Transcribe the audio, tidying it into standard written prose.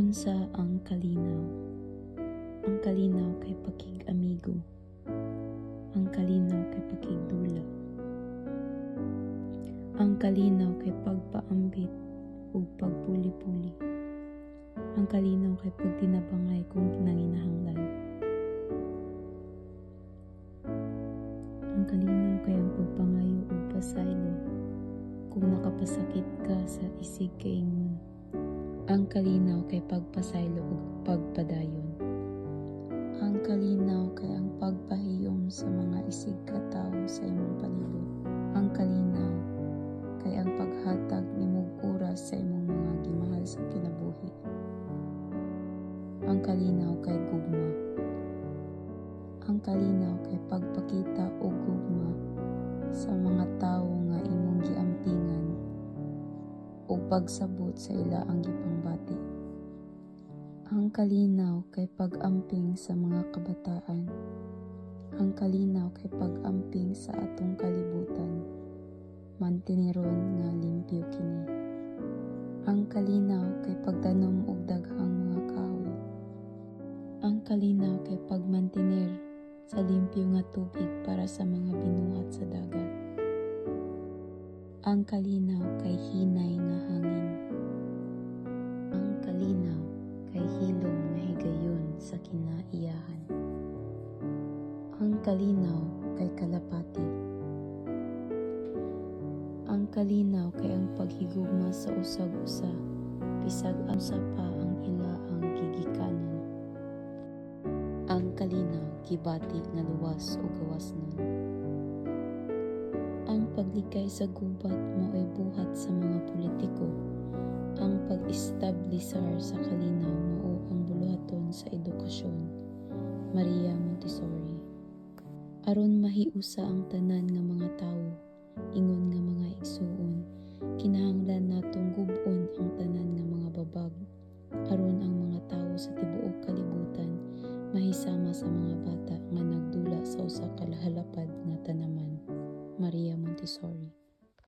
Unsa ang kalinaw? Ang kalinaw kay pakig-amigo. Ang kalinaw kay pakigdula. Ang kalinaw kay pagpaambit ug pagpuli-puli. Ang kalinaw kay pagtinabangay kung kinahanglan. Ang kalinaw kay ang pagpangayo ug pasaylo kung nakapasakit ka sa isig kaingon. Ang kalinaw kay pagpasaylo ug pagpadayon. Ang kalinaw kay ang pagpahiyom sa mga isig ka tawo sa imong palibot. Ang kalinaw kay ang paghatag nimog oras sa imong mga gimahal sa kinabuhi. Ang kalinaw kay gugma. Ang kalinaw kay pagpakita og gugma sa mga tawo nga imong giampingan ug pagsabot sa ila ang gipangbati. Ang kalinaw kay pag-amping sa mga kabataan. Ang kalinaw kay pag-amping sa atong kalibutan. Mantineron nga limpyo kini. Ang kalinaw kay pagtanom og daghang mga kahoy. Ang kalinaw kay pagmantiner sa limpyo nga tubig para sa mga binuhat sa dagat. Ang kalinaw kay hinay nga hangin. Ang kalinaw kay hilom nga higayon sa kinaiyahan. Ang kalinaw kay kalapati. Ang kalinaw kay ang paghigugma sa usag-usa bisag unsa pa ang ila ang gigikanan. Ang kalinaw gibati nga luwas o gawasnon. Ang paglikay sa gubat mao'y buhat sa mga politiko. Ang pag-establisar sa kalinaw mao ang buluhaton sa edukasyon. Maria Montessori. Aron mahiusa ang tanan nga mga tawo, ingon nga mga igsuon, kinahanglan natong gub-on ang tanan nga mga babag aron ang mga tawo sa tibuok kalibutan mahisama sa mga bata nga nagdula sa usa ka halapad nga tanaman. Maria Montessori.